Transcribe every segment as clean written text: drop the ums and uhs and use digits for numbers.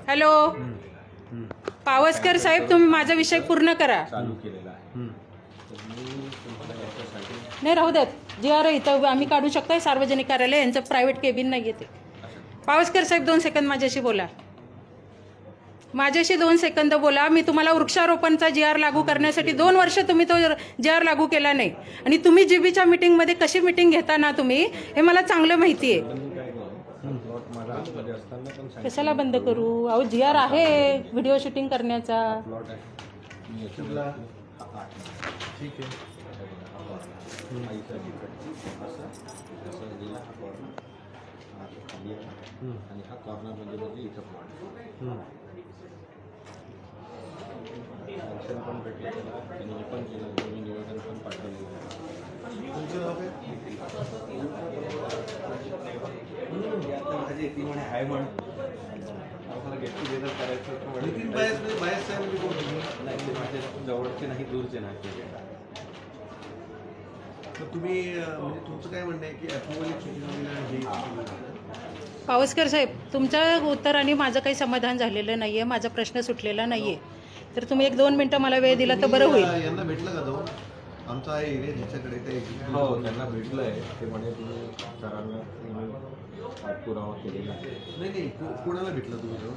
Hello Pawaskar साहेब, तुम्ही माझा विषय पूर्ण करा. चालू केलेला आहे. तर मी तुम्हाला याच्यासाठी नाही राहू द्यात, जी आर इथं आम्ही काढू शकतो. सार्वजनिक कार्यालय यांचं प्रायव्हेट केबिन नाही येते. पावसकर साहेब 2 सेकंद माझ्याशी बोला. माझ्याशी 2 सेकंद बोला. मी तुम्हाला वृक्षारोपणचा जी आर लागू करण्यासाठी 2 वर्ष तुम्ही तो जी आर लागू केला नाही. आणि तुम्ही जीबीच्या मीटिंगमध्ये कशी मीटिंग घेता ना तुम्ही, हे मला चांगलं माहिती आहे. प्लॉट माझा आतमध्ये असताना पण सांगितलं कशाला बंद करू? अहो जी आर आहे व्हिडिओ शूटिंग करण्याचा. प्लॉट आहे. मी याच्यातला ठीक आहे. आईचा असं असं गेला हा कॉर्नर, हा खाली आहे आणि हा कॉर्नर म्हणजे इथं प्लॉट फंक्शन पण भेटलं त्याला, त्यांनी हे पण केलं, तुम्ही निवेदन पण पाठवलेलं माझी ती म्हणे आहे म्हणून मला गेट टुगेदर करायचं. नाही ते माझे जवळचे नाही, दूरचे नाही. तर तुम्ही म्हणजे तुमचं काय म्हणणं आहे की अप्रुव्हल पावसकर साहेब, तुमच्या उत्तराने माझं काही समाधान झालेलं नाही आहे. माझा प्रश्न सुटलेला नाही आहे. तर तुम्ही 1-2 मिनटं मला वेळ दिला तर बरं होईल. यांना भेटलं का जाऊन? आमचा आहे एरिया ज्याच्याकडे ते हो, त्यांना भेटलं आहे. ते म्हणे तुम्ही सरांना पाठपुरावा केलेला आहे. नाही कोणाला भेटलं तुम्ही जाऊन?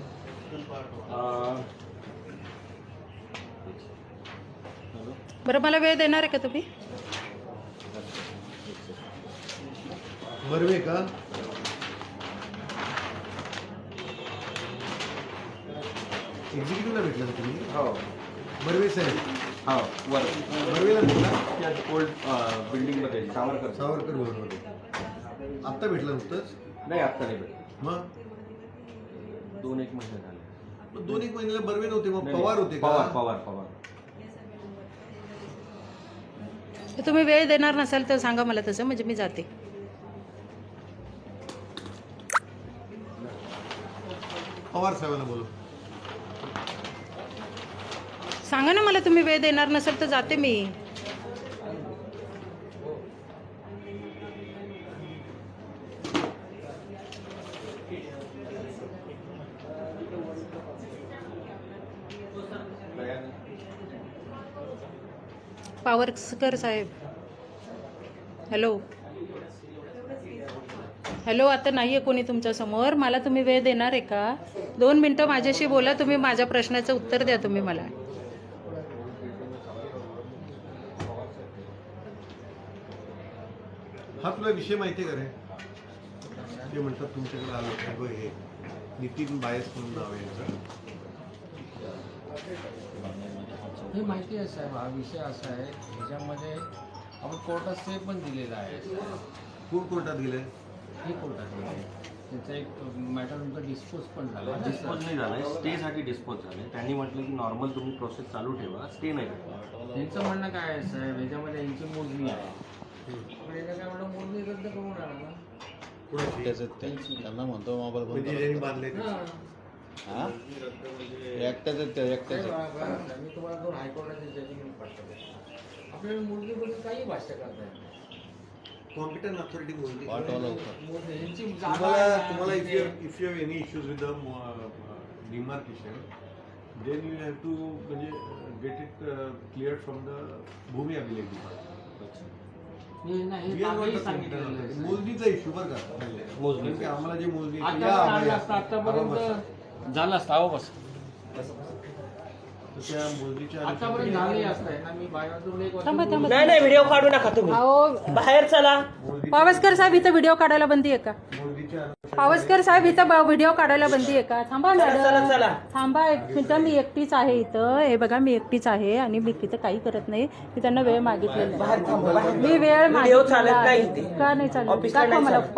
बरं, मला वेळ देणार आहे का तुम्ही? बर्वे का? एक्झिक्युटिव्हला भेटला का तुम्ही? हो बर्वे साहेब? हो, वर बर्वेला भेटला? त्या ओल्ड बिल्डिंगमध्ये सावरकर सावरकर भवनमध्ये. आत्ता भेटला नुकतंच? नाही, आत्ता नाही भेटलं. मग 2-1 महिने झाले. 2-1 महिन्याला बर्वे नव्हते, मग नाही, पवार होते का? पवार तुम्ही वेळ देणार नसाल तर सांगा मला तसं, म्हणजे मी जाते. पवार साहेबांना बोलू. सांगा ना मला, तुम्ही वेळ देणार नसाल तर जाते मी. पावसकर साहेब, हॅलो हॅलो, आता नाही आहे कोणी तुमच्यासमोर. मला तुम्ही वेळ देणार आहे का? 2 मिनटं माझ्याशी बोला. तुम्ही माझ्या प्रश्नाचं उत्तर द्या तुम्ही मला. हा तुला विषय माहिती आहे का रे? ते म्हणतात तुमच्याकडे आलं बघ, हे नितीन बायस म्हणून नाव आहे यांचं. हे माहिती आहे साहेब. हा विषय असा आहे, ह्याच्यामध्ये आपण कोर्टात स्टे पण दिलेला आहे. कोण कोर्टात गेले? हे कोर्टात दिलं आहे. त्याचा एक मॅटर तुमचा डिस्पोज पण झाला. डिस्पोज नाही झालाय, स्टेसाठी डिस्पोज झाले. त्यांनी म्हटलं की नॉर्मल तुम्ही प्रोसेस चालू ठेवा, स्टे नाही भेटला. त्यांचं म्हणणं काय आहे साहेब, ह्याच्यामध्ये यांची मोजणी आहे. पण याला काय म्हणणं, मोजणी रद्द करून आला ना. त्यांना म्हणतो मोबाईल म्हणजे ज्यांनी बांधले ते. हां एकट्याच मी तुम्हाला 2 हायकोर्टाचे जजमेंट पाठवले. आपल्याला मोजणीबद्दल काही भाष्य करता येत नाही. कॉम्पिटंट अथॉरिटी बोलते. पाठवलं होतं. मोजणी यांची तुम्हाला if you have any issues with the demarcation, then you have to म्हणजे get it clear from the Bhumi Abhilekh department. मोजणीचा इश्यू बरं का? मोजणी आम्हाला जे मोजणी आतापर्यंत झालं असतं. अहो बस त्या मोजणीच्या आतापर्यंत झाले असतंय ना. मी बाहेरून एक थांबा थांबा. नाही व्हिडिओ काढू नका तुम्ही, अहो बाहेर चला. पावसकर साहेब, इथं व्हिडिओ काढायला बंदी आहे का? मोजणीच्या पावसकर साहेब, इथं व्हिडिओ काढायला बंदी आहे का? थांबा चला. मॅडम, थांबा 1 मिनिटं. मी एकटीच आहे इथं. हे बघा, मी एकटीच आहे आणि मी तिथं काही करत नाही. मी त्यांना वेळ मागितलेला. मी वेळ व्हिडिओ चालत नाही मागितलेला. इथे. का नाही चालत? ऑफिसला दाखवा नाही मला चालत.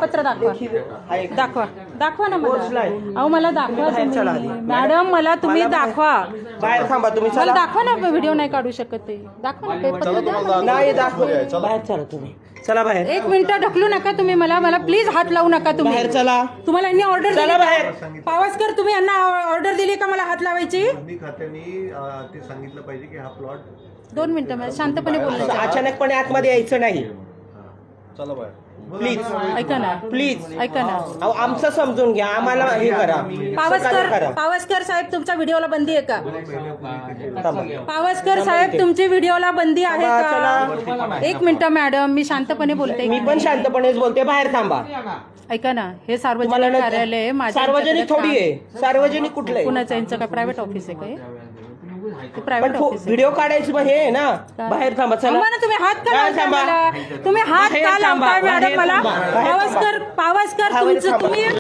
पत्र दाखवा. दाखवा ना मला. अहो मला दाखवा तुम्ही. मॅडम मला तुम्ही दाखवा. बाहेर थांबा तुम्ही, मला चला. दाखवा ना, व्हिडिओ नाही काढू शकत ते. दाखवा ना, पत्र द्या मला. नाही दाखव, बाहेर चला तुम्ही, चला बाहेर. 1 मिनिटं ढकलू नका तुम्ही मला प्लीज हात लावू नका तुम्ही. बाहेर चला. तुम्हाला यांनी ऑर्डर चला दिली बाहेर. का? पावसकर, तुम्ही यांना ऑर्डर दिली का मला हात लावायची? दोन्ही खात्यांनी ते सांगितलं पाहिजे की हा प्लॉट 2 मिनिटं मला शांतपणे बोलू. अचानकपणे आतमध्ये यायचं नाही. चला बाहेर. प्लीज ऐका ना प्लीज ऐका ना अहो आमचं समजून घ्या आम्हाला हे करा पावसकर साहेब तुमच्या व्हिडिओला बंदी आहे का थांबा. पावसकर साहेब तुमची व्हिडिओला बंदी आहे का चला. एक मिनिट मॅडम मी शांतपणे बोलते मी पण शांतपणेच बोलते बाहेर थांबा. ऐका ना हे तुम्हाला सार्वजनिक कार्यालय आहे. माझ्या सार्वजनिक थोडी आहे सार्वजनिक कुठलं आहे कुणाचं यांचं काय प्रायव्हेट ऑफिस आहे काय पण प्रायव्हेट ऑफिस आहे व्हिडिओ काढायची मग हे आहे ना बाहेर थांबा चला थांबा ना, तुम्ही हात का बाहेर लावताय थांबा. मला? तुम्ही हात बाहेर का थांबा. लावताय मॅडम बाहेर मला थांबा. बाहेर पावसकर बाहेर तुमचं थांबा. तुम्ही